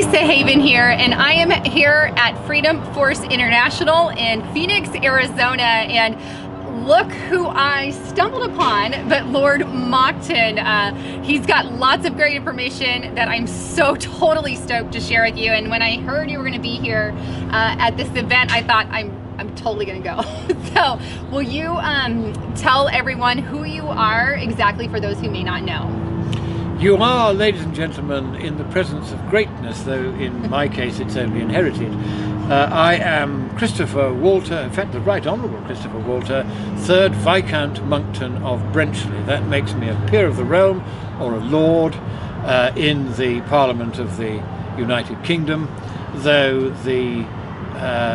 Lisa Haven here, and I am here at Freedom Force International in Phoenix, Arizona, and look who I stumbled upon, but Lord Monckton. He's got lots of great information that I'm so totally stoked to share with you, and when I heard you were going to be here at this event, I thought I'm totally gonna go. So will you tell everyone who you are exactly for those who may not know? You are, ladies and gentlemen, in the presence of greatness, though in my case it's only inherited. I am Christopher Walter, in fact the Right Honourable Christopher Walter, 3rd Viscount Monckton of Brenchley. That makes me a peer of the realm, or a lord, in the Parliament of the United Kingdom, though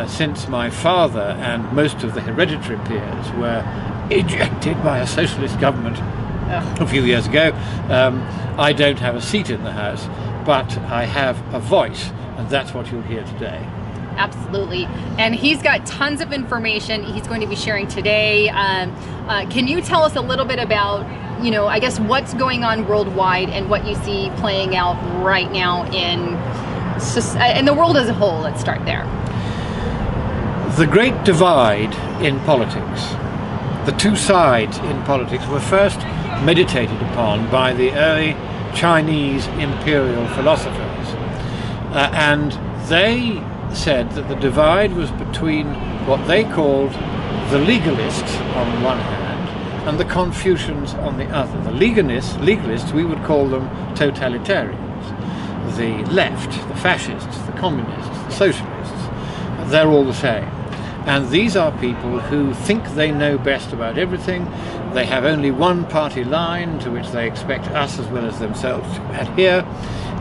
since my father and most of the hereditary peers were ejected by a socialist government a few years ago, I don't have a seat in the House, but I have a voice, and that's what you'll hear today. Absolutely. And he's got tons of information he's going to be sharing today. Can you tell us a little bit about, I guess, what's going on worldwide and what you see playing out right now in the world as a whole? Let's start there. The great divide in politics, the two sides in politics, were first meditated upon by the early Chinese imperial philosophers, and they said that the divide was between what they called the legalists on one hand and the Confucians on the other. The legalists, we would call them totalitarians. The left, the fascists, the communists, the socialists, they're all the same. And these are people who think they know best about everything. They have only one party line to which they expect us as well as themselves to adhere,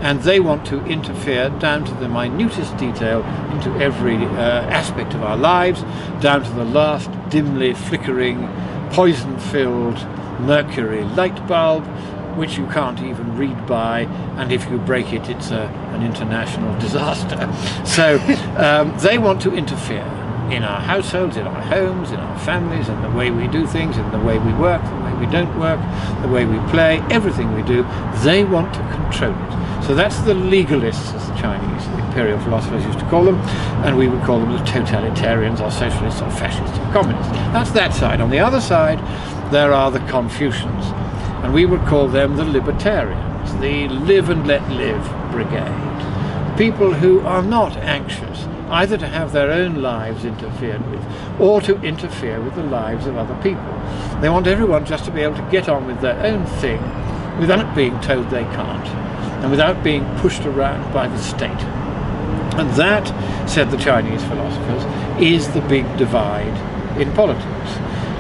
and they want to interfere down to the minutest detail into every aspect of our lives, down to the last dimly flickering, poison-filled mercury light bulb, which you can't even read by, and if you break it, it's an international disaster. So they want to interfere in our households, in our homes, in our families, in the way we do things, in the way we work, the way we don't work, the way we play, everything we do. They want to control it. So that's the legalists, as the Chinese imperial philosophers used to call them, and we would call them the totalitarians or socialists or fascists or communists. That's that side. On the other side, there are the Confucians, and we would call them the libertarians, the live and let live brigade. People who are not anxious either to have their own lives interfered with or to interfere with the lives of other people. They want everyone just to be able to get on with their own thing without being told they can't and without being pushed around by the state. And that, said the Chinese philosophers, is the big divide in politics.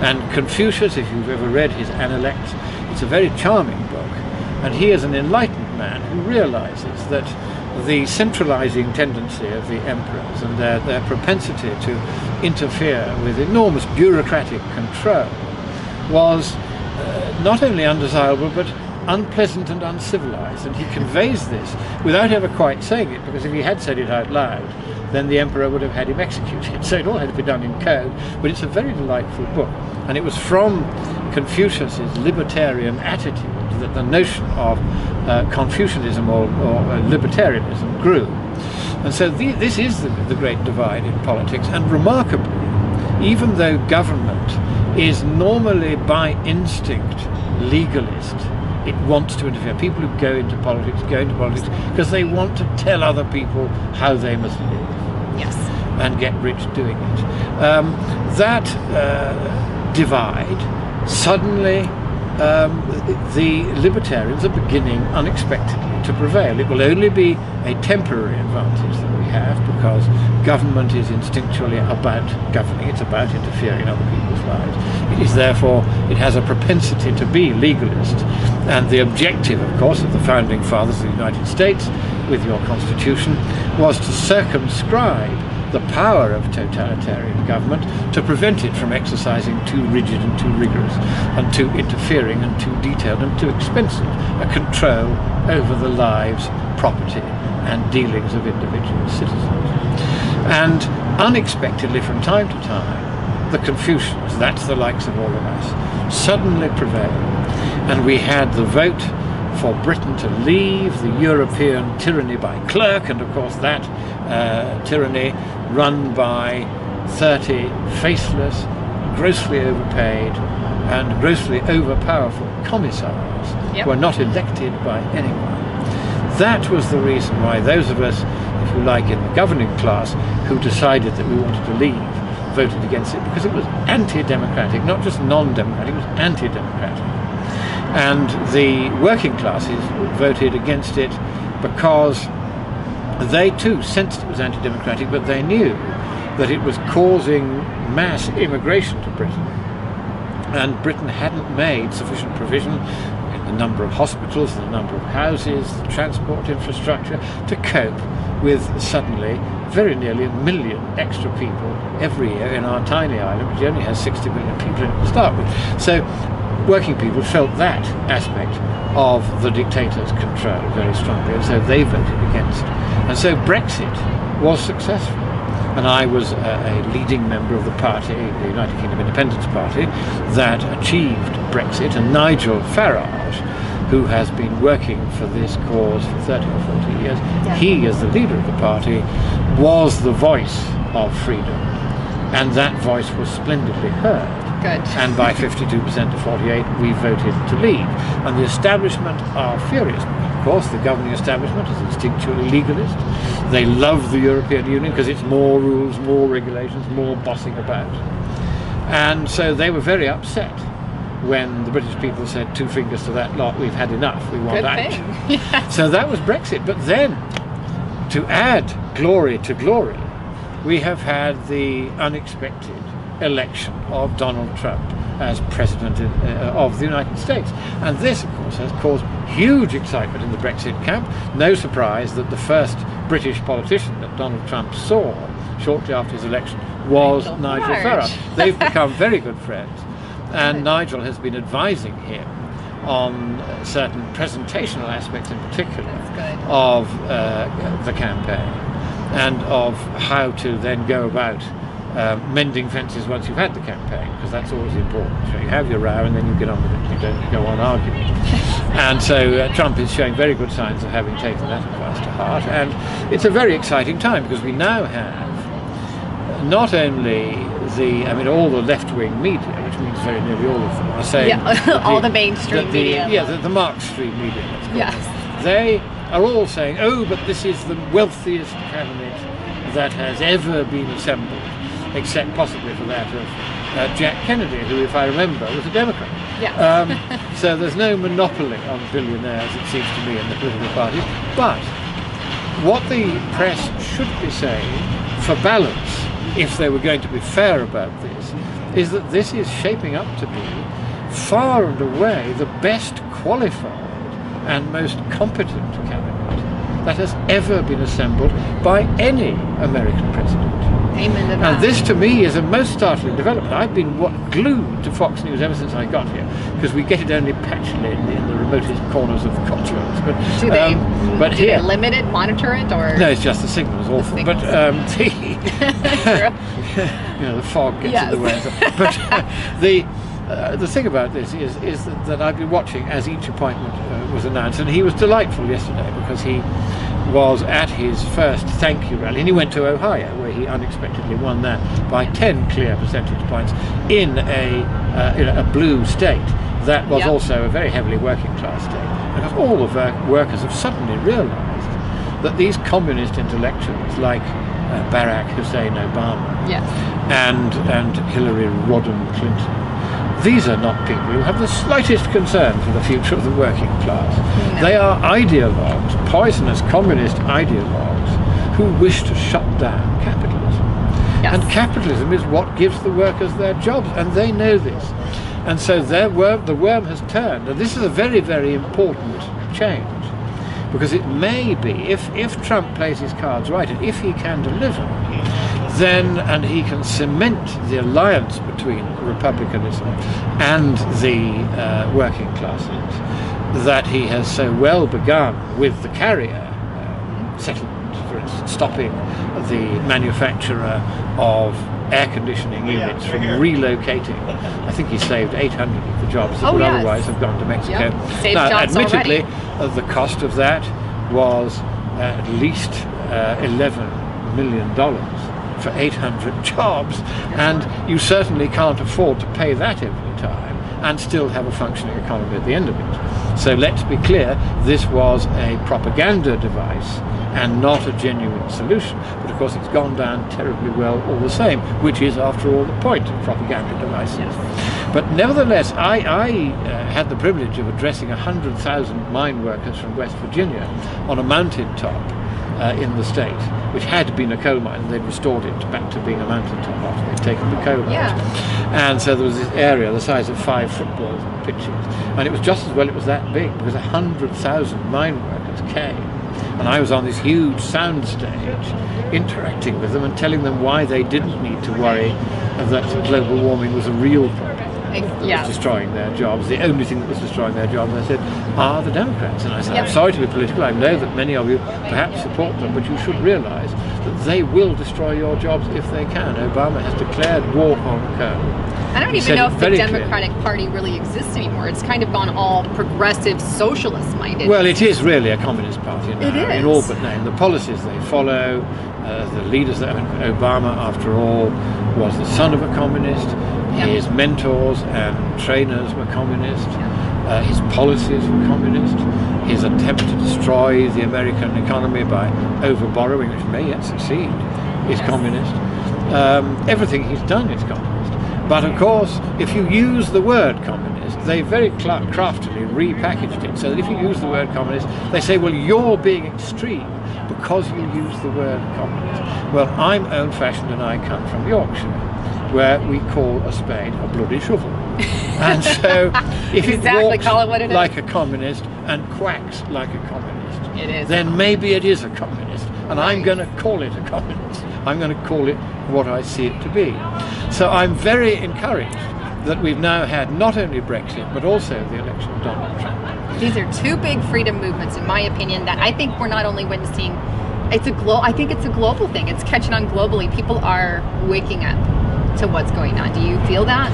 And Confucius, if you've ever read his Analects, it's a very charming book, and he is an enlightened man who realizes that the centralizing tendency of the emperors and their propensity to interfere with enormous bureaucratic control was not only undesirable but unpleasant and uncivilized, and he conveys this without ever quite saying it, because if he had said it out loud then the emperor would have had him executed. So it all had to be done in code, but it's a very delightful book, and it was from Confucius's libertarian attitude that the notion of Confucianism or libertarianism grew. And so this is the great divide in politics, and remarkably, even though government is normally by instinct legalist, it wants to interfere. People who go into politics because they want to tell other people how they must live. Yes. And get rich doing it. That divide, suddenly the libertarians are beginning unexpectedly to prevail. It will only be a temporary advantage that we have, because government is instinctually about governing. It's about interfering in other people's lives. It is therefore, it has a propensity to be legalist. And the objective, of course, of the founding fathers of the United States, with your Constitution, was to circumscribe the power of totalitarian government, to prevent it from exercising too rigid and too rigorous and too interfering and too detailed and too expensive a control over the lives, property and dealings of individual citizens. And unexpectedly, from time to time, the Confucians, that's the likes of all of us, suddenly prevailed, and we had the vote for Britain to leave the European tyranny by clerk, and of course that tyranny run by 30 faceless, grossly overpaid and grossly overpowerful commissars who are not elected by anyone. That was the reason why those of us, if you like, in the governing class who decided that we wanted to leave voted against it, because it was anti-democratic, not just non-democratic, it was anti-democratic. And the working classes voted against it because they too sensed it was anti-democratic, but they knew that it was causing mass immigration to Britain, and Britain hadn't made sufficient provision in the number of hospitals, the number of houses, the transport infrastructure to cope with suddenly very nearly 1 million extra people every year in our tiny island, which only has 60 million people in it to start with. So working people felt that aspect of the dictator's control very strongly, and so they voted against. And so Brexit was successful. And I was a leading member of the party, the United Kingdom Independence Party, that achieved Brexit. And Nigel Farage, who has been working for this cause for 30 or 40 years, he, as the leader of the party, was the voice of freedom. And that voice was splendidly heard. Good. And by 52% to 48, we voted to leave. And the establishment are furious. Of course, the governing establishment is instinctually legalist. They love the European Union because it's more rules, more regulations, more bossing about. And so they were very upset when the British people said, 2 fingers to that lot, we've had enough, we want Good out. thing. Yeah. So that was Brexit. But then, to add glory to glory, we have had the unexpected election of Donald Trump as President of the United States. And this, of course, has caused huge excitement in the Brexit camp. No surprise that the first British politician that Donald Trump saw shortly after his election was Nigel Farage. They've become very good friends. And Nigel has been advising him on certain presentational aspects in particular of the campaign, and of how to then go about mending fences once you've had the campaign, because that's always important. So you have your row and then you get on with it, you don't go on arguing. And so Trump is showing very good signs of having taken that advice to heart, and it's a very exciting time because we now have not only all the left-wing media, which means very nearly all of them, are saying all the mainstream media. The Mark-stream media, let's call Yes. it. They are all saying, oh, but this is the wealthiest cabinet that has ever been assembled, except possibly for that of Jack Kennedy, who, if I remember, was a Democrat. Yeah. So there's no monopoly on billionaires, it seems to me, in the political parties. But what the press should be saying, for balance, if they were going to be fair about this, is that this is shaping up to be far and away the best qualified and most competent cabinet that has ever been assembled by any American president. Amen to that. And this, to me, is a most startling development. I've been glued to Fox News ever since I got here, because we get it only patchily in the remotest corners of the Cotswolds. But do they here, limit it, monitor it, or no? It's just the signal is awful. But the fog gets in the way. But the thing about this is that I've been watching as each appointment was announced, and he was delightful yesterday because he was at his first thank you rally, and he went to Ohio, where he unexpectedly won that by 10 clear percentage points in a blue state that was also a very heavily working class state, because all the workers have suddenly realized that these communist intellectuals like Barack Hussein Obama and Hillary Rodham Clinton, these are not people who have the slightest concern for the future of the working class. No. They are ideologues, poisonous communist ideologues, who wish to shut down capitalism. Yes. And capitalism is what gives the workers their jobs, and they know this. And so the worm has turned, and this is a very, very important change, because it may be, if Trump plays his cards right, and if he can deliver, then, and he can cement the alliance between republicanism and the working classes that he has so well begun with the carrier settlement, for instance, stopping the manufacture of air conditioning units from relocating. I think he saved 800 of the jobs that would otherwise have gone to Mexico. Yep. Saved Now, jobs admittedly, already. the cost of that was at least $11 million for 800 jobs, and you certainly can't afford to pay that every time and still have a functioning economy at the end of it. So let's be clear, this was a propaganda device and not a genuine solution. But of course it's gone down terribly well all the same, which is after all the point of propaganda devices. Yes. But nevertheless, I had the privilege of addressing 100,000 mine workers from West Virginia on a mountain top in the state, which had been a coal mine, and they'd restored it back to being a mountain top after they'd taken the coal out. And so there was this area the size of 5 football pitches, and it was just as well it was that big, because 100,000 mine workers came, and I was on this huge sound stage interacting with them and telling them why they didn't need to worry that global warming was a real problem. Was destroying their jobs. The only thing that was destroying their jobs, I said, are the Democrats. And I said, I'm sorry to be political, I know that many of you perhaps support them, but you should realise that they will destroy your jobs if they can. Obama has declared war on coal. I don't even know if the Democratic Party really exists anymore. It's kind of gone all progressive, socialist-minded. Well, it is really a communist party now, it is. In all but name. The policies they follow, the leaders that Obama, after all, was the son of a communist. His mentors and trainers were communist. His policies were communist. His attempt to destroy the American economy by over-borrowing, which may yet succeed, is communist. Everything he's done is communist. But of course, if you use the word communist, they very craftily repackaged it, so that if you use the word communist, they say, well, you're being extreme because you use the word communist. Well, I'm old-fashioned and I come from Yorkshire, where we call a spade a bloody shovel. And so if it walks like a communist and quacks like a communist, then maybe it is a communist. And I'm going to call it a communist. I'm going to call it what I see it to be. So I'm very encouraged that we've now had not only Brexit, but also the election of Donald Trump. These are two big freedom movements, in my opinion, that I think we're not only witnessing, I think it's a global thing. It's catching on globally. People are waking up to what's going on. Do you feel that?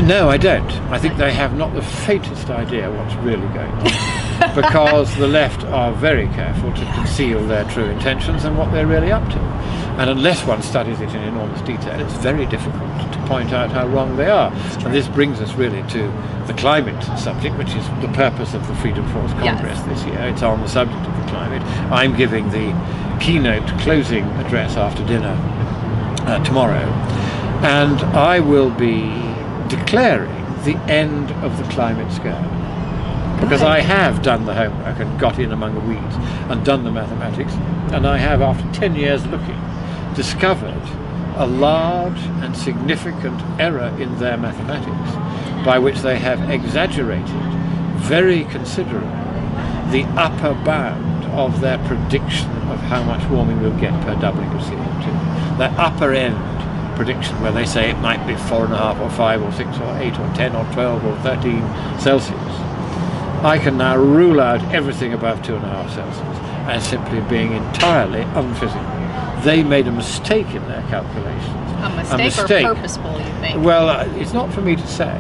No, I don't. I think they have not the faintest idea what's really going on, because the left are very careful to conceal their true intentions and what they're really up to. And unless one studies it in enormous detail, it's very difficult to point out how wrong they are. And this brings us really to the climate subject, which is the purpose of the Freedom Force Congress this year. It's on the subject of the climate. I'm giving the keynote closing address after dinner tomorrow. And I will be declaring the end of the climate scare. Because I have done the homework and got in among the weeds and done the mathematics, and I have, after 10 years looking, discovered a large and significant error in their mathematics, by which they have exaggerated very considerably the upper bound of their prediction of how much warming we'll get per doubling of CO2. That upper end prediction where they say it might be 4.5 or 5 or 6 or 8 or 10 or 12 or 13 Celsius. I can now rule out everything above 2.5 Celsius as simply being entirely unphysical. They made a mistake in their calculations. A mistake or purposeful, you think? Well, it's not for me to say.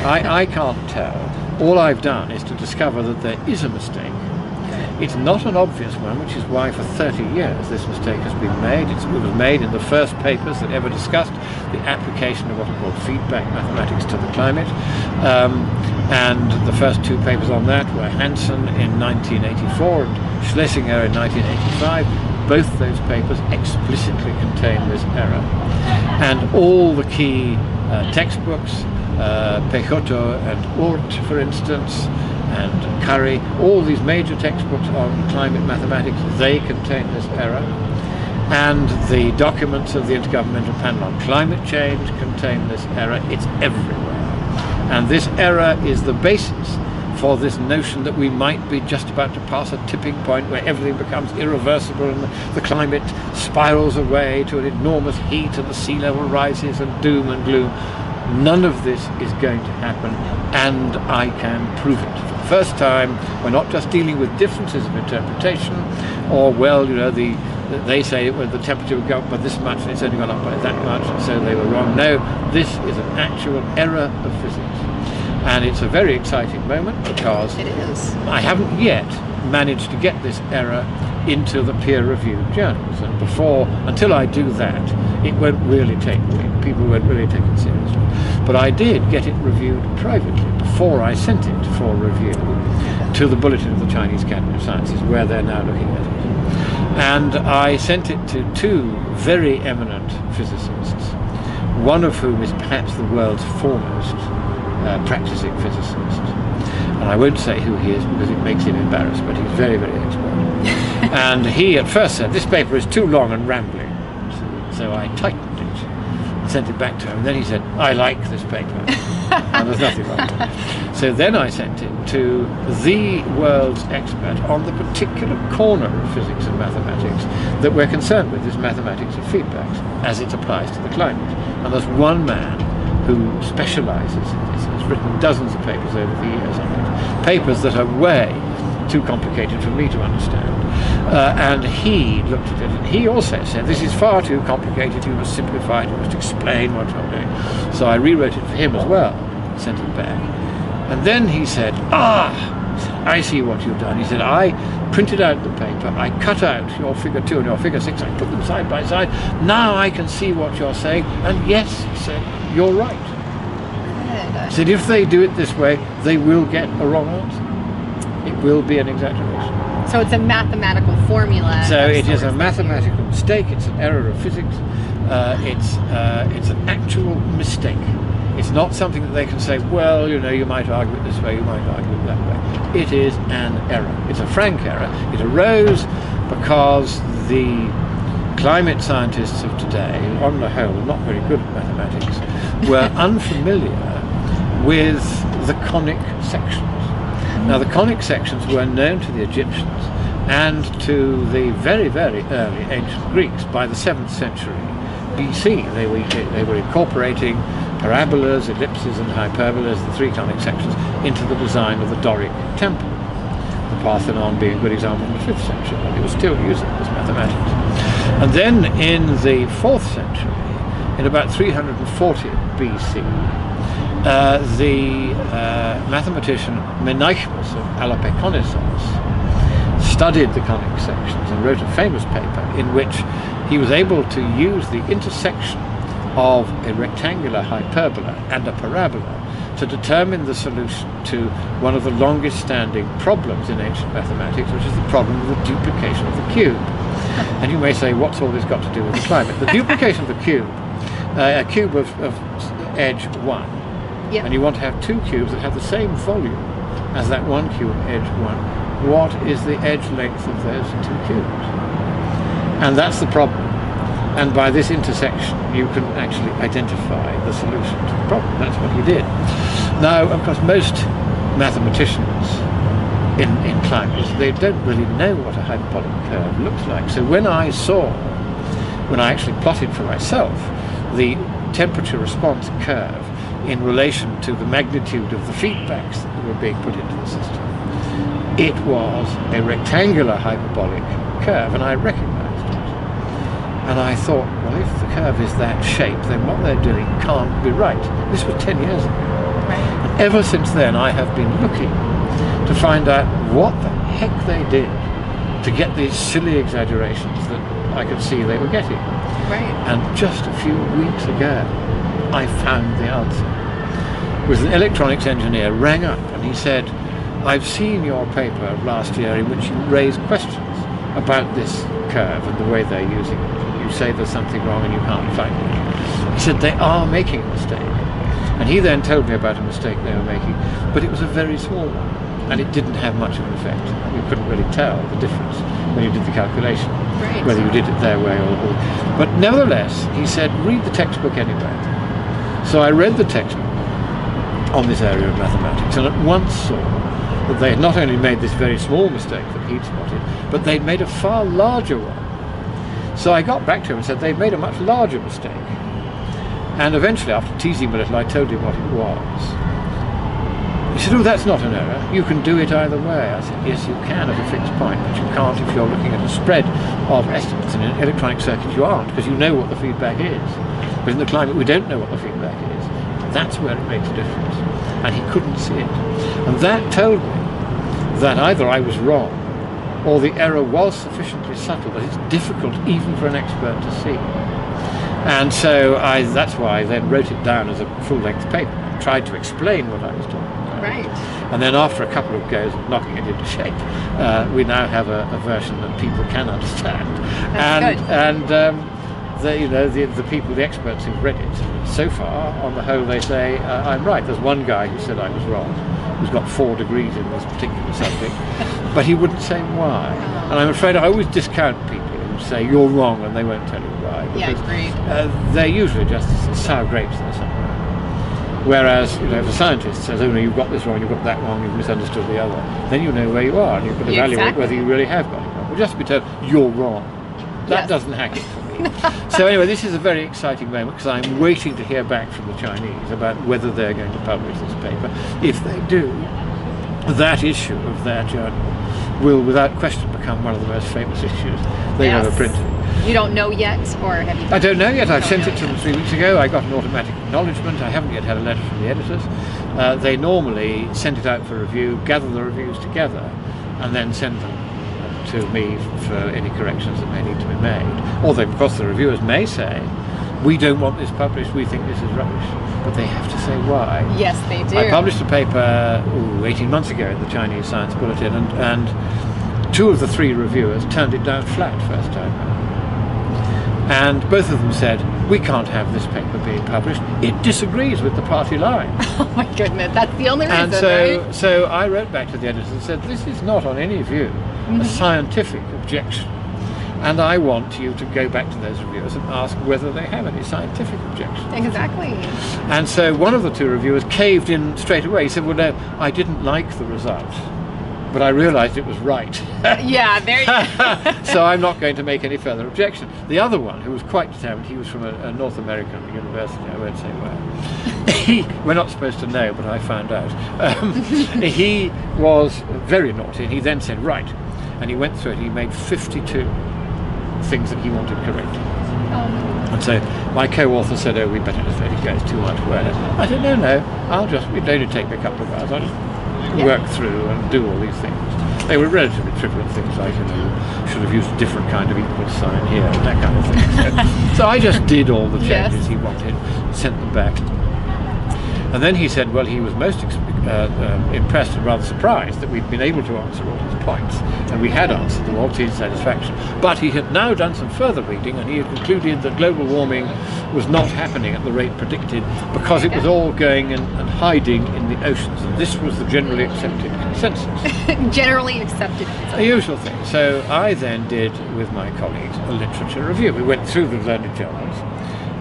I can't tell. All I've done is to discover that there is a mistake. It's not an obvious one, which is why for 30 years this mistake has been made. It was made in the first papers that ever discussed the application of what are called feedback mathematics to the climate. And the first 2 papers on that were Hansen in 1984 and Schlesinger in 1985. Both those papers explicitly contain this error. And all the key textbooks, Peixoto and Oort, for instance, and Curry, all these major textbooks on climate mathematics, they contain this error. And the documents of the Intergovernmental Panel on Climate Change contain this error. It's everywhere. And this error is the basis for this notion that we might be just about to pass a tipping point where everything becomes irreversible and the climate spirals away to an enormous heat and the sea level rises and doom and gloom. None of this is going to happen, and I can prove it. For the first time, we're not just dealing with differences of interpretation, or, well, you know, the they say well, the temperature would go up by this much and it's only gone up by that much, and so they were wrong. No, this is an actual error of physics. And it's a very exciting moment because it is. I haven't yet managed to get this error into the peer-reviewed journals, and until I do that, it won't really people won't really take it seriously. But I did get it reviewed privately before I sent it for review to the Bulletin of the Chinese Academy of Sciences, where they're now looking at it. And I sent it to two very eminent physicists, one of whom is perhaps the world's foremost practicing physicist. And I won't say who he is because it makes him embarrassed, but he's very, very expert. And he at first said, this paper is too long and rambling. So I tightened it and sent it back to him. And then he said, I like this paper. And there's nothing wrong with it. So then I sent it to the world's expert on the particular corner of physics and mathematics that we're concerned with, is mathematics of feedbacks, as it applies to the climate. And there's one man who specialises in this, has written dozens of papers over the years on it, papers that are way too complicated for me to understand. And he looked at it and he also said, this is far too complicated, you must simplify it, you must explain what you're doing. So I rewrote it for him as well, sent it back. And then he said, I see what you've done. He said, I printed out the paper, I cut out your figure 2 and your figure 6, I put them side by side, now I can see what you're saying, and yes, he said, you're right. Good. He said, if they do it this way, they will get a wrong answer. It will be an exaggeration. So it's a mathematical formula. So it is a mathematical mistake, it's an error of physics, it's an actual mistake. It's not something that they can say, well, you know, you might argue it this way, you might argue it that way. It is an error. It's a frank error. It arose because the climate scientists of today, on the whole, not very good at mathematics, were unfamiliar with the conic sections. Now, the conic sections were known to the Egyptians and to the very, very early ancient Greeks. By the 7th century BC, they were incorporating parabolas, ellipses and hyperbolas, the 3 conic sections, into the design of the Doric temple. The Parthenon being a good example in the 5th century, but it was still using it as mathematics. And then in the 4th century, in about 340 BC, the mathematician Menachmus of Alopekonesos studied the conic sections and wrote a famous paper in which he was able to use the intersection of a rectangular hyperbola and a parabola to determine the solution to one of the longest standing problems in ancient mathematics, which is the problem of the duplication of the cube. And you may say, what's all this got to do with the climate? The duplication of the cube, a cube of edge 1, yep. And you want to have 2 cubes that have the same volume as that one cube edge 1. What is the edge length of those 2 cubes? And that's the problem. And by this intersection, you can actually identify the solution to the problem. That's what he did. Now, of course, most mathematicians in climates, they don't really know what a hyperbolic curve looks like. So when I actually plotted for myself the temperature response curve in relation to the magnitude of the feedbacks that were being put into the system, it was a rectangular hyperbolic curve, and I recognized it. And I thought, well, if the curve is that shape, then what they're doing can't be right. This was 10 years ago. Right. And ever since then, I have been looking to find out what the heck they did to get these silly exaggerations that I could see they were getting. Right. And just a few weeks ago, I found the answer. It was an electronics engineer rang up and he said, I've seen your paper of last year in which you raised questions about this curve and the way they're using it. You say there's something wrong and you can't find it. He said they are making a mistake. And he then told me about a mistake they were making, but it was a very small one and it didn't have much of an effect. You couldn't really tell the difference when you did the calculation, right. Whether you did it their way or... But nevertheless, he said, read the textbook anyway. So I read the textbook on this area of mathematics and at once saw that they had not only made this very small mistake that he'd spotted, but they'd made a far larger one. So I got back to him and said they'd made a much larger mistake. And eventually, after teasing him a little, I told him what it was. He said, oh, that's not an error. You can do it either way. I said, yes, you can at a fixed point, but you can't if you're looking at a spread of estimates. In an electronic circuit, you aren't, because you know what the feedback is. But in the climate, we don't know what the feedback is. That's where it makes a difference. And he couldn't see it. And that told me that either I was wrong, or the error was sufficiently subtle that it's difficult even for an expert to see. And so that's why I then wrote it down as a full-length paper. I tried to explain what I was talking about. Right. And then after a couple of goes of knocking it into shape, we now have a version that people can understand. That's good. And the people, the experts who've read it, so far, on the whole, they say I'm right. There's one guy who said I was wrong, who's got 4 degrees in this particular subject, but he wouldn't say why. And I'm afraid I always discount people who say you're wrong and they won't tell you why. Yeah, agreed. They're usually just sour grapes there somewhere. Whereas, if a scientist says, oh no, you've got this wrong, you've got that wrong, you've misunderstood the other, then you know where you are and you can evaluate whether you really have got it wrong. But just to be told, you're wrong, that doesn't hack it for me. So anyway, this is a very exciting moment because I'm waiting to hear back from the Chinese about whether they're going to publish this paper. If they do, that issue of their journal will without question become one of the most famous issues they've ever printed. You don't know yet, or have you? I don't know yet. I've sent it to them 3 weeks ago. I got an automatic acknowledgement. I haven't yet had a letter from the editors. They normally send it out for review, gather the reviews together, and then send them to me for any corrections that may need to be made. Although, of course, the reviewers may say, we don't want this published, we think this is rubbish. But they have to say why. Yes, they do. I published a paper 18 months ago in the Chinese Science Bulletin, and 2 of the 3 reviewers turned it down flat first time round. And both of them said, we can't have this paper being published. It disagrees with the party line. Oh my goodness, that's the only reason, And so I wrote back to the editors and said, this is not on any view a scientific objection. And I want you to go back to those reviewers and ask whether they have any scientific objections. Exactly. And so one of the 2 reviewers caved in straight away. He said, well, no, I didn't like the result, but I realised it was right. Yeah, there you go. So I'm not going to make any further objection. The other one, who was quite determined, he was from a North American university, I won't say where. We're not supposed to know, but I found out. He was very naughty, and he then said, right. And he went through it, he made 52 things that he wanted corrected. And so my co-author said, oh, we better just let it go, it's too much work. I said, no, it'll only take me a couple of hours, I'll just work through and do all these things. They were relatively trivial things, like you should have used a different kind of equal sign here, and that kind of thing. So I just did all the changes he wanted, sent them back. And then he said, well, he was most impressed and rather surprised that we'd been able to answer all his points, and we had answered them all to his satisfaction. But he had now done some further reading, and he had concluded that global warming was not happening at the rate predicted because it was all going and hiding in the oceans, and this was the generally accepted consensus. Generally accepted consensus. A usual thing. So I then did, with my colleagues, a literature review. We went through the learned journals,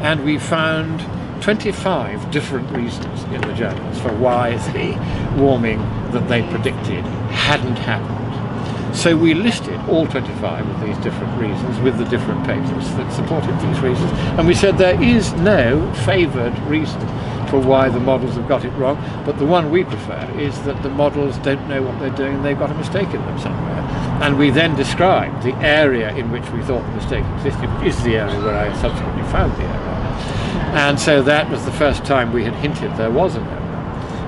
and we found 25 different reasons in the journals for why the warming that they predicted hadn't happened. So we listed all 25 of these different reasons with the different papers that supported these reasons, and we said there is no favoured reason for why the models have got it wrong, but the one we prefer is that the models don't know what they're doing and they've got a mistake in them somewhere. And we then described the area in which we thought the mistake existed, which is the area where I subsequently found the error. And so that was the first time we had hinted there was an error.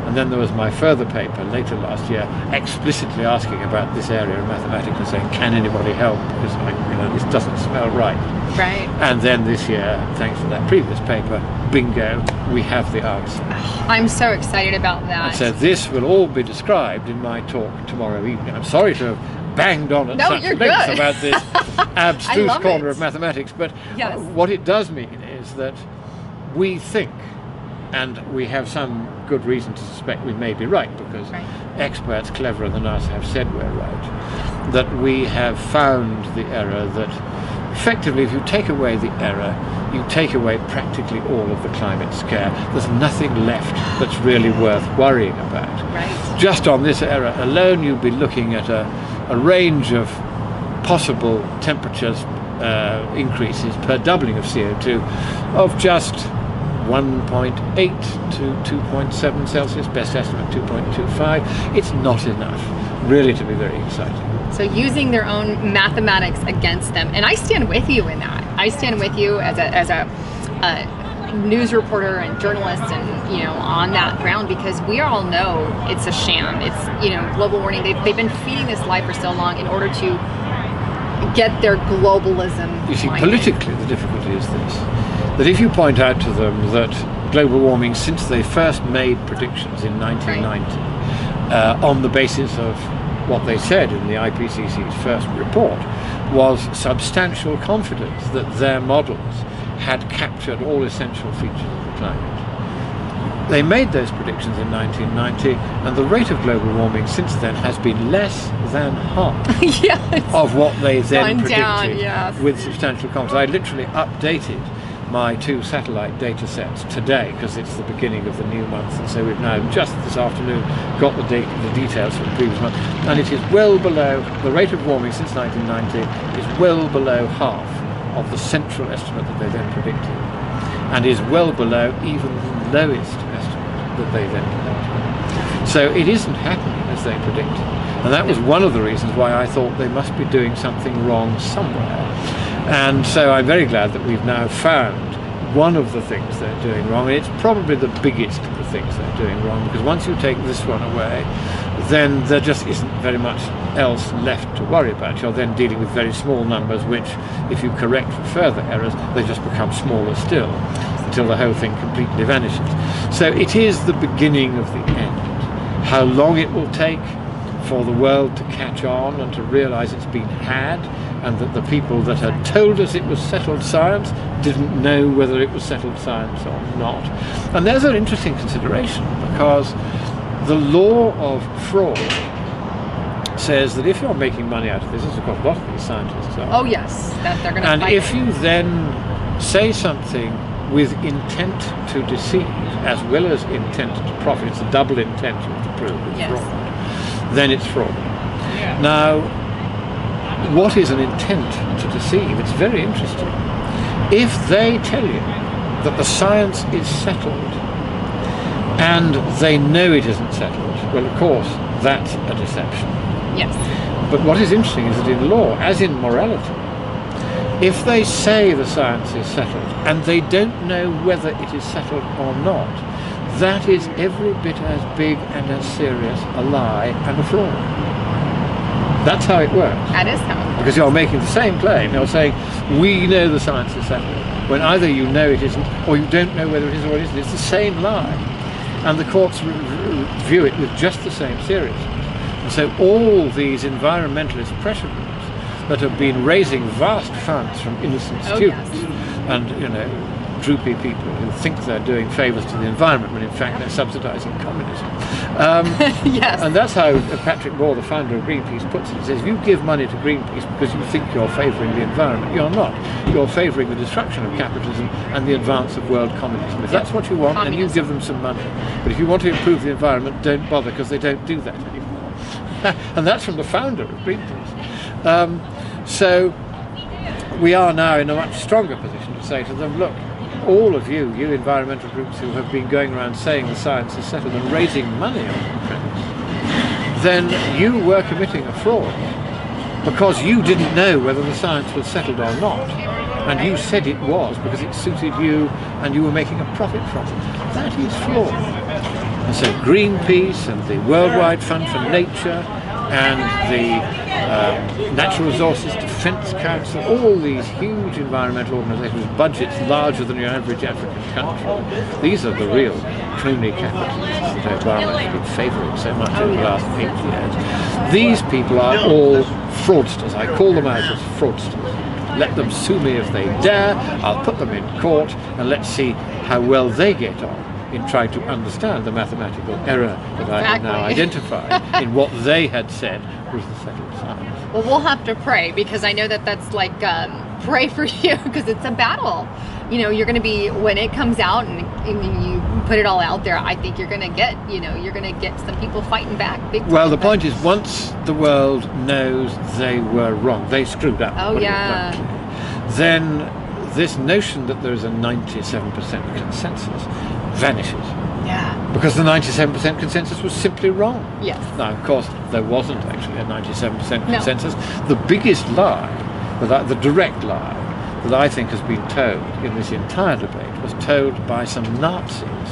And then there was my further paper later last year explicitly asking about this area of mathematics and saying, can anybody help? Because this doesn't smell right. Right. And then this year, thanks to that previous paper, bingo, we have the answer. I'm so excited about that. And so this will all be described in my talk tomorrow evening. I'm sorry to have banged on at such length about this abstruse corner of mathematics, but what it does mean is that we think, and we have some good reason to suspect we may be right, because experts cleverer than us have said we're right, that we have found the error that effectively, if you take away the error, you take away practically all of the climate scare. There's nothing left that's really worth worrying about. Right. Just on this error alone, you'd be looking at a range of possible temperatures increases per doubling of CO2 of just 1.8 to 2.7 Celsius, best estimate 2.25. It's not enough really to be very exciting. So using their own mathematics against them, and I stand with you in that. I stand with you as a news reporter and journalist, and on that ground, because we all know it's a sham. It's global warming. They've been feeding this lie for so long in order to get their globalism. You see, politically, the difficulty is this: that if you point out to them that global warming, since they first made predictions in 1990, on the basis of what they said in the IPCC's first report, was substantial confidence that their models had captured all essential features of the climate. They made those predictions in 1990, and the rate of global warming since then has been less than half yes. of what they then predicted down, yes. with substantial confidence. I literally updated my 2 satellite data sets today because it's the beginning of the new month, and so we've now just this afternoon got the details from the previous month, and it is well below the rate of warming since 1990 is well below half of the central estimate that they then predicted, and is well below even the lowest estimate that they then predicted. So it isn't happening as they predicted, and that was one of the reasons why I thought they must be doing something wrong somewhere. And so I'm very glad that we've now found one of the things they're doing wrong, and it's probably the biggest of the things they're doing wrong, because once you take this one away, then there just isn't very much else left to worry about. You're then dealing with very small numbers, which, if you correct for further errors, they just become smaller still, until the whole thing completely vanishes. So it is the beginning of the end. How long it will take for the world to catch on and to realize it's been had, and that the people that had told us it was settled science didn't know whether it was settled science or not. And there's an interesting consideration, because the law of fraud says that if you're making money out of this, as of course a lot of these scientists are. Oh yes, that they're going to. And if you then say something with intent to deceive as well as intent to profit, it's a double intent you have to prove with fraud, then it's fraud. Now, what is an intent to deceive? It's very interesting. If they tell you that the science is settled and they know it isn't settled, well, of course, that's a deception. Yes. But what is interesting is that in law, as in morality, if they say the science is settled and they don't know whether it is settled or not, that is every bit as big and as serious a lie and a fraud. That's how it works. That is how. Because you're making the same claim. You're saying, we know the science is settled, when either you know it isn't, or you don't know whether it is or it isn't. It's the same lie. And the courts view it with just the same seriousness. And so all these environmentalist pressure groups that have been raising vast funds from innocent students, and droopy people who think they're doing favours to the environment when in fact they're subsidising communism. Yes. And that's how Patrick Moore, the founder of Greenpeace, puts it. He says, you give money to Greenpeace because you think you're favouring the environment. You're not. You're favouring the destruction of capitalism and the advance of world communism. If that's what you want, then you give them some money. But if you want to improve the environment, don't bother, because they don't do that anymore. And that's from the founder of Greenpeace. So we are now in a much stronger position to say to them, look, all of you environmental groups who have been going around saying the science is settled and raising money on the premise, then you were committing a fraud, because you didn't know whether the science was settled or not, and you said it was because it suited you and you were making a profit from it. That is fraud. And so Greenpeace and the Worldwide Fund for Nature and the Natural Resources Defence Council, all these huge environmental organisations with budgets larger than your average African country. These are the real crony capitalists that Obama has been favouring so much over the last 8 years. These people are all fraudsters. I call them out as fraudsters. Let them sue me if they dare. I'll put them in court, and let's see how well they get on in trying to understand the mathematical error that I have now identified in what they had said was the settled science. Well, we'll have to pray, because I know that that's like pray for you, because it's a battle. You're going to be, when it comes out and you put it all out there, I think you're going to get, you're going to get some people fighting back big time. Well, the point is, once the world knows they were wrong, they screwed up. Oh, yeah. Then this notion that there is a 97% consensus vanishes. Yeah. Because the 97% consensus was simply wrong. Yes. Now, of course, there wasn't actually a 97% consensus. The biggest lie, the direct lie, that I think has been told in this entire debate was told by some Nazis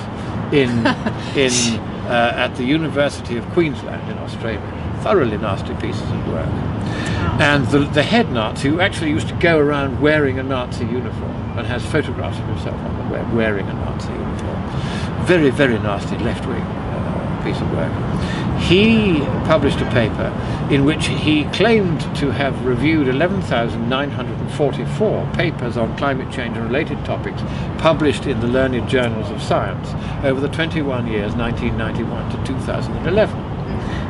at the University of Queensland in Australia. Thoroughly nasty pieces of work. Wow. And the head Nazi, who actually used to go around wearing a Nazi uniform and has photographs of himself on the web wearing a Nazi uniform, very, very nasty left-wing piece of work. He published a paper in which he claimed to have reviewed 11,944 papers on climate change and related topics published in the learned journals of science over the 21 years 1991 to 2011.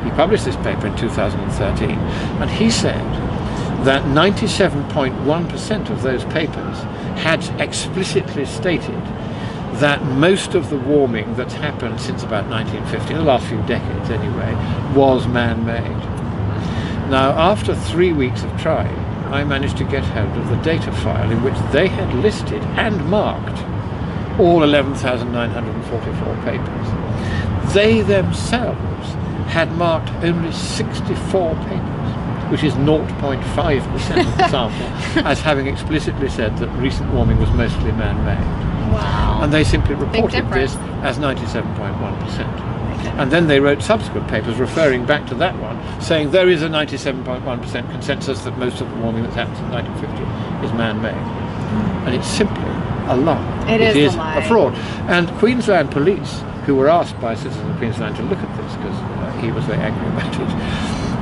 He published this paper in 2013, and he said that 97.1% of those papers had explicitly stated that most of the warming that's happened since about 1950, the last few decades anyway, was man-made. Now, after 3 weeks of trying, I managed to get hold of the data file in which they had listed and marked all 11,944 papers. They themselves had marked only 64 papers, which is 0.5% of the sample, as having explicitly said that recent warming was mostly man-made. Wow. And they simply reported this as 97.1%. And then they wrote subsequent papers referring back to that one, saying there is a 97.1% consensus that most of the warming that's happened since 1950 is man-made. And it's simply a lie. It is a fraud. And Queensland police, who were asked by citizens of Queensland to look at this, because he was very angry about it,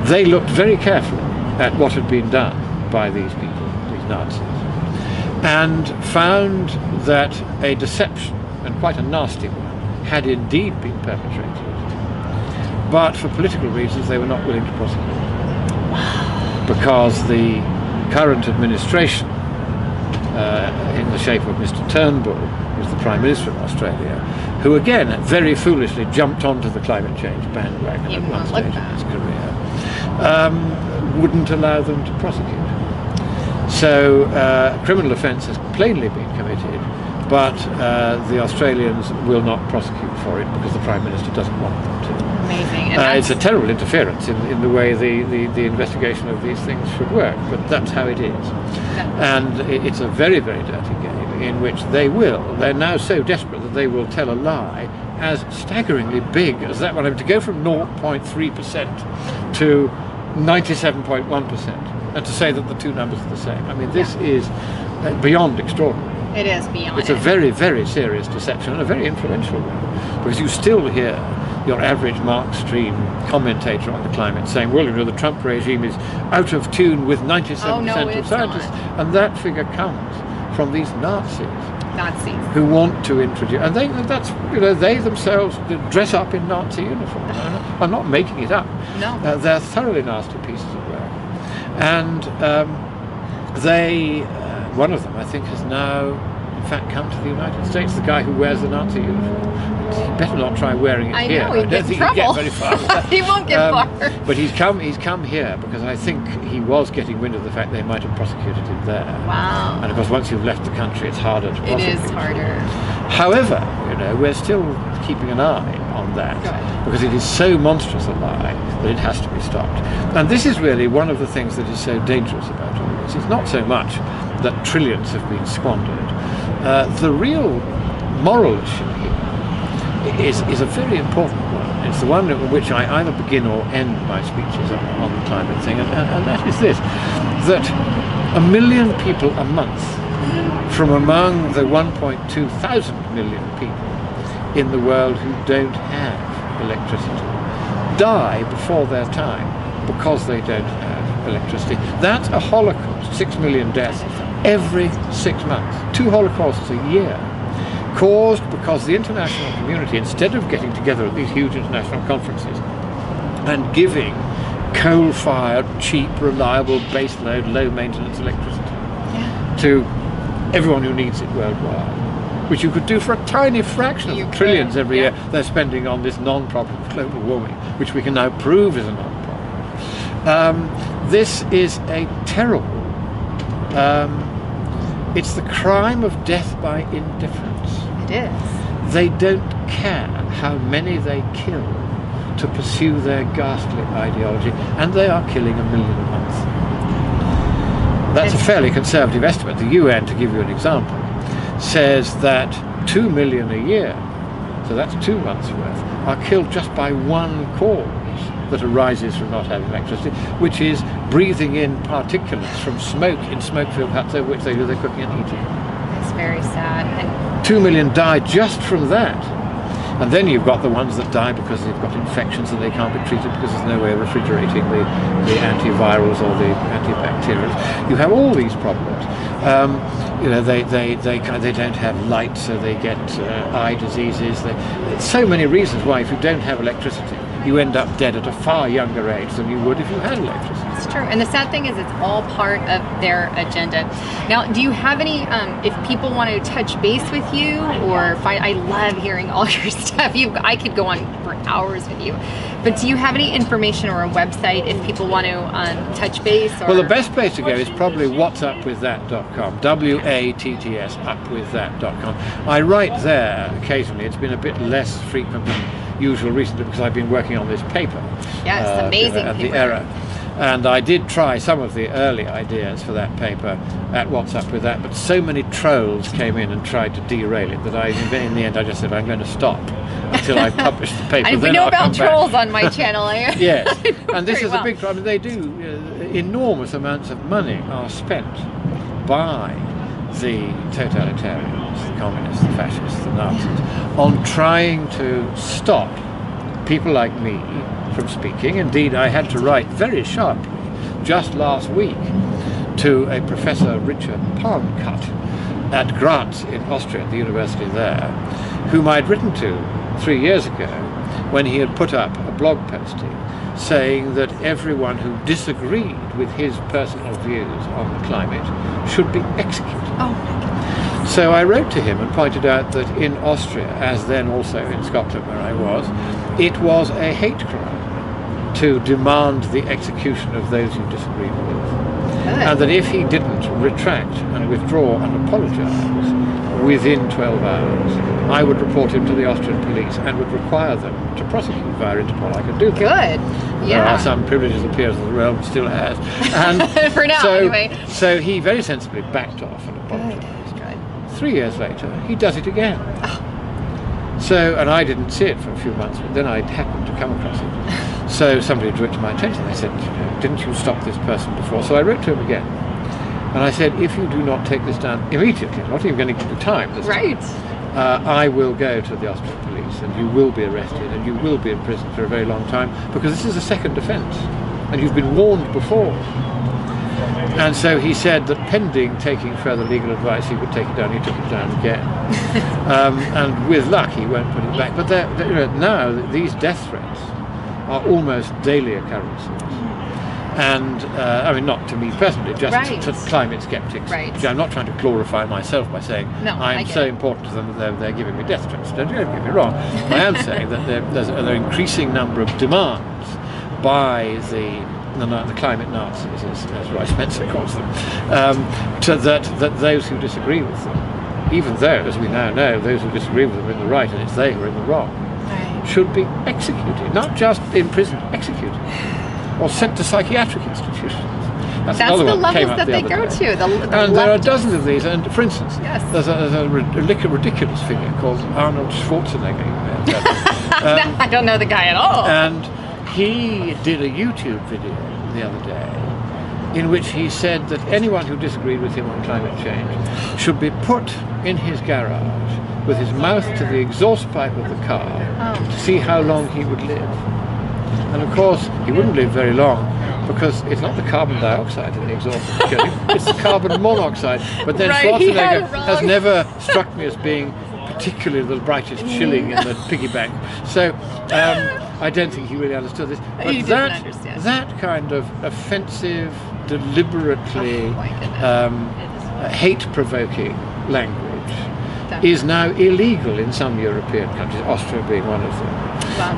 they looked very carefully at what had been done by these people, these Nazis, and found that a deception, and quite a nasty one, had indeed been perpetrated. But for political reasons they were not willing to prosecute. Because the current administration, in the shape of Mr. Turnbull, who's the Prime Minister of Australia, who again very foolishly jumped onto the climate change bandwagon at one stage in his career, wouldn't allow them to prosecute. So a criminal offence has plainly been committed, but the Australians will not prosecute for it because the Prime Minister doesn't want them to. Amazing. It's a terrible interference in the way the investigation of these things should work, but that's how it is. And it's a very, very dirty game in which they're now so desperate that they will tell a lie as staggeringly big as that one. I mean, to go from 0.3% to 97.1%, and to say that the two numbers are the same. I mean, this is beyond extraordinary. It is beyond. It's a very, very serious deception, and a very influential one, because you still hear your average Mark Stream commentator on the climate saying, well, you know, the Trump regime is out of tune with 97% of scientists, and that figure comes from these Nazis who want to introduce, and they themselves dress up in Nazi uniforms. I'm not making it up. No. They're thoroughly nasty pieces of work. And one of them, I think, has now, in fact, come to the United States. The guy who wears the Nazi uniform. He better not try wearing it here. I don't think he'll get very far. He won't get far. But he's come here because I think he was getting wind of the fact they might have prosecuted him there. Wow. And of course, once you've left the country, it's harder to prosecute. It is harder. However, we're still keeping an eye on that because it is so monstrous a lie that it has to be stopped. And this is really one of the things that is so dangerous about all this. It's not so much that trillions have been squandered. The real moral issue here is a very important one. It's the one at which I either begin or end my speeches on the climate thing, and that is this, that 1 million people a month from among the 1.2 thousand million people in the world who don't have electricity die before their time because they don't have electricity. That's a holocaust, 6 million deaths every 6 months, 2 holocausts a year, caused because the international community, instead of getting together at these huge international conferences and giving coal-fired, cheap, reliable, baseload, low-maintenance electricity to everyone who needs it worldwide, which you could do for a tiny fraction of the trillions every year they're spending on this non-problem of global warming, which we can now prove is a non-problem. This is a terrible It's the crime of death by indifference. It is. They don't care how many they kill to pursue their ghastly ideology, and they are killing 1 million a month. That's a fairly conservative estimate. The UN, to give you an example, says that 2 million a year, so that's 2 months' worth, are killed just by one cause that arises from not having electricity, which is breathing in particulates from smoke in smoke-filled huts over which they do their cooking and eating. It's very sad. And 2 million die just from that. And then you've got the ones that die because they've got infections and they can't be treated because there's no way of refrigerating the antivirals or the antibacterials. You have all these problems. You know, they don't have light, so they get eye diseases. There's so many reasons why, if you don't have electricity, you end up dead at a far younger age than you would if you had electricity. it's true. And the sad thing is, it's all part of their agenda. Now, do you have any, if people want to touch base with you or find, I love hearing all your stuff. I could go on for hours with you. But do you have any information or a website if people want to touch base? Or? Well, the best place to go is probably whatsupwiththat.com, W-A-T-T-S, upwiththat.com. I write there occasionally. It's been a bit less frequent than usual recently because I've been working on this paper. Yeah, it's amazing At paper. the Error. And I did try some of the early ideas for that paper at What's Up With That, but so many trolls came in and tried to derail it that in the end I just said I'm going to stop until I publish the paper. We know about trolls on my channel. Yes, and this is a big problem. They do, enormous amounts of money are spent by the totalitarians, the communists, the fascists, the Nazis, on trying to stop people like me from speaking. Indeed, I had to write very sharply just last week to a Professor Richard Palmcut at Graz in Austria, at the university there, whom I'd written to 3 years ago when he had put up a blog posting saying that everyone who disagreed with his personal views on the climate should be executed. Oh my God. So I wrote to him and pointed out that in Austria, as then also in Scotland where I was, it was a hate crime to demand the execution of those who disagreed with. And that if he didn't retract and withdraw and apologise within 12 hours, I would report him to the Austrian police and would require them to prosecute via Interpol. I could do that. Good. Yeah. There are some privileges the peers of the realm still has. And for now, so, anyway. So he very sensibly backed off and apologised. 3 years later, he does it again. Oh. So, and I didn't see it for a few months, but then I happened to come across it. So somebody drew it to my attention. They said, didn't you stop this person before? So I wrote to him again. And I said, if you do not take this down immediately, I'm not even going to give you time this time, I will go to the Austrian police and you will be arrested and you will be in prison for a very long time because this is a second offence and you've been warned before. And so he said that pending taking further legal advice, he would take it down. He took it down again. And with luck, he won't put it back. But now these death threats are almost daily occurrences. And I mean, not to me personally, just to climate skeptics. I'm not trying to glorify myself by saying I'm so important to them that they're giving me death threats. Don't get me wrong. I am saying that there's an increasing number of demands by the climate Nazis, as Roy Spencer calls them, that those who disagree with them, even though, as we now know, those who disagree with them are in the right and it's they who are in the wrong, should be executed, not just imprisoned, executed, or sent to psychiatric institutions. That's the levels that they go to. And there are dozens of these. And for instance, there's a ridiculous figure called Arnold Schwarzenegger. I don't know the guy at all. And he did a YouTube video the other day in which he said that anyone who disagreed with him on climate change should be put in his garage with his mouth to the exhaust pipe of the car to see how long he would live. And of course, he wouldn't live very long because it's not the carbon dioxide in the exhaust that's killing him, it's the carbon monoxide. But then Schwarzenegger has never struck me as being particularly the brightest shilling in the piggy bank. So I don't think he really understood this. But that kind of offensive, deliberately hate-provoking language is now illegal in some European countries, Austria being one of them.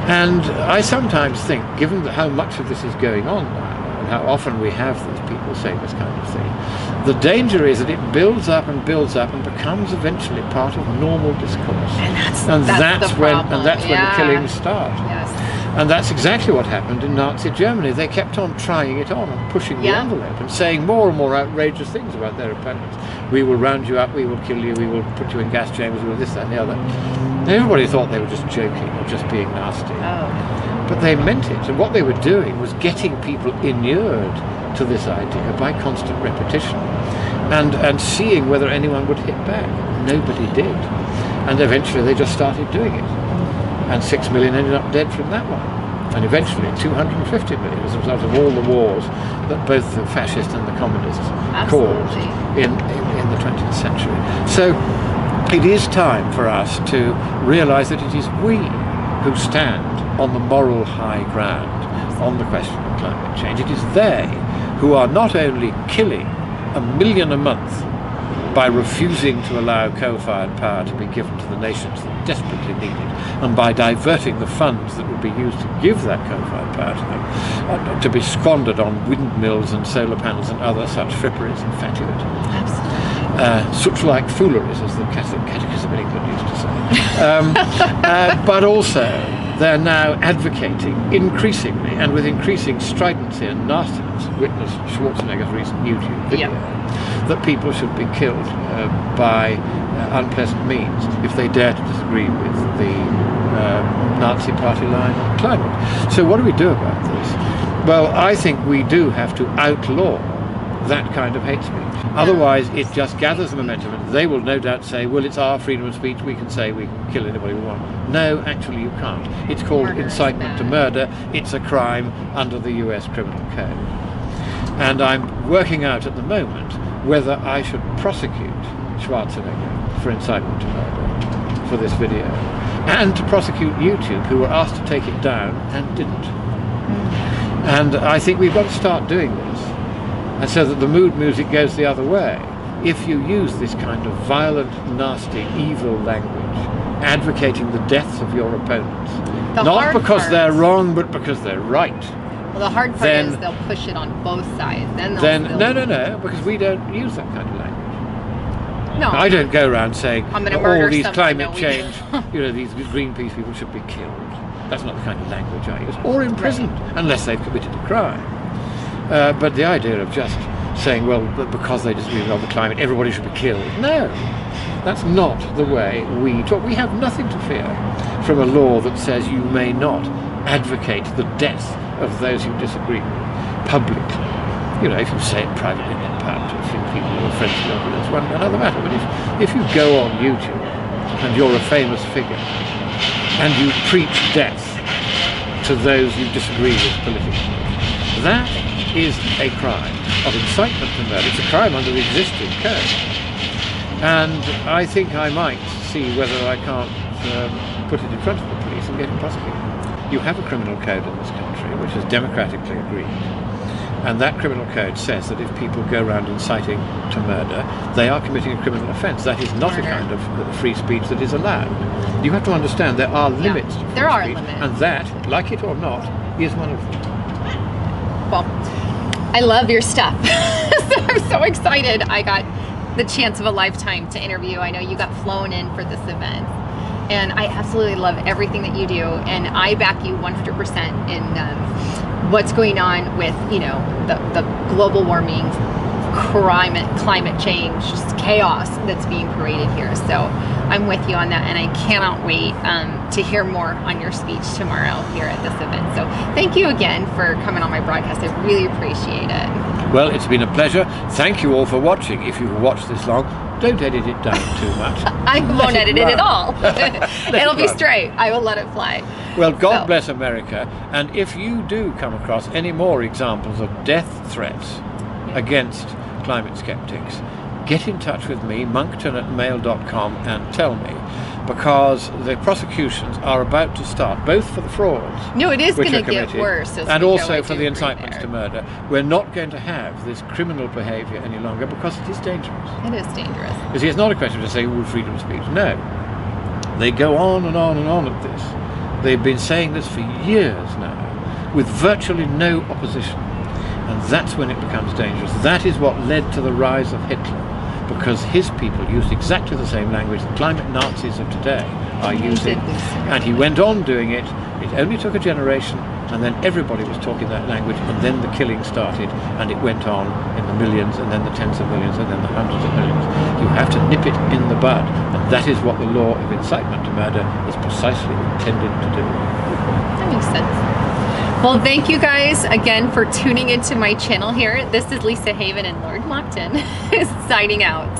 And I sometimes think, given how much of this is going on now, and how often we have these people saying this kind of thing. The danger is that it builds up and becomes eventually part of normal discourse. And that's when the killings start. Yes. And that's exactly what happened in Nazi Germany. They kept on trying it on and pushing the envelope and saying more and more outrageous things about their opponents. We will round you up, we will kill you, we will put you in gas chambers, we will this, that and the other. Everybody thought they were just joking or just being nasty. Oh. But they meant it, and what they were doing was getting people inured to this idea by constant repetition and seeing whether anyone would hit back. Nobody did. And eventually they just started doing it. And 6 million ended up dead from that one. And eventually 250 million as a result of all the wars that both the fascists and the communists caused in the 20th century. So it is time for us to realise that it is we who stand on the moral high ground on the question of climate change. It is they who are not only killing 1 million a month by refusing to allow coal-fired power to be given to the nations that desperately need it, and by diverting the funds that would be used to give that coal-fired power to them, to be squandered on windmills and solar panels and other such fripperies and fatuity. Absolutely. Such like fooleries, as the Catholic Catechism in England used to say. But also, they're now advocating increasingly, and with increasing stridency and nastiness, witness Schwarzenegger's recent YouTube video, that people should be killed by unpleasant means if they dare to disagree with the Nazi party line on climate. So what do we do about this? Well, I think we do have to outlaw that kind of hate speech. Otherwise it just gathers momentum, and they will no doubt say, well, it's our freedom of speech, we can say we can kill anybody we want. No, actually you can't. It's called incitement to murder. It's a crime under the US Criminal Code. And I'm working out at the moment whether I should prosecute Schwarzenegger for incitement to murder for this video, and to prosecute YouTube, who were asked to take it down and didn't. And I think we've got to start doing this, and so that the mood music goes the other way. If you use this kind of violent, nasty, evil language, advocating the deaths of your opponents, not because they're wrong, but because they're right. Well, the hard part is they'll push it on both sides. No, because we don't use that kind of language. No, I don't go around saying all these climate change, these Greenpeace people should be killed. That's not the kind of language I use, or imprisoned, unless they've committed a crime. But the idea of just saying, well, because they disagree with the climate, everybody should be killed. No, that's not the way we talk. We have nothing to fear from a law that says you may not advocate the death of those who disagree publicly. If you say it privately, then perhaps a few people who are friends with you, that's another matter. But if you go on YouTube and you're a famous figure and you preach death to those you disagree with politically, that is a crime of incitement to murder. It's a crime under the existing code. And I think I might see whether I can't put it in front of the police and get it prosecuted. You have a criminal code in this country which is democratically agreed, and that criminal code says that if people go around inciting to murder, they are committing a criminal offence. That is not a kind of free speech that is allowed. You have to understand there are limits to free speech, and that, like it or not, is one of them. Well, I love your stuff. So I'm so excited I got the chance of a lifetime to interview. I know you got flown in for this event, and I absolutely love everything that you do, and I back you 100% in what's going on with the global warming, climate change, just chaos that's being created here. So I'm with you on that, and I cannot wait to hear more on your speech tomorrow here at this event. So thank you again for coming on my broadcast. I really appreciate it. Well, it's been a pleasure. Thank you all for watching. If you've watched this long, don't edit it down too much. I won't edit it at all. It'll be straight. I will let it fly. Well, God bless America. And if you do come across any more examples of death threats against climate skeptics, get in touch with me, monckton@mail.com, and tell me, because the prosecutions are about to start, both for the frauds. No, it is going to get worse. And also for the incitements to murder. We're not going to have this criminal behaviour any longer because it is dangerous. It is dangerous. You see, it's not a question of just saying, oh, freedom of speech. No. They go on and on and on at this. They've been saying this for years now, with virtually no opposition. And that's when it becomes dangerous. That is what led to the rise of Hitler, because his people used exactly the same language the climate Nazis of today are using. And he went on doing it. It only took a generation, and then everybody was talking that language, and then the killing started, and it went on in the millions, and then the tens of millions, and then the hundreds of millions. You have to nip it in the bud, and that is what the law of incitement to murder is precisely intended to do. That makes sense. Well, thank you guys again for tuning into my channel here. This is Lisa Haven and Lord Monckton signing out.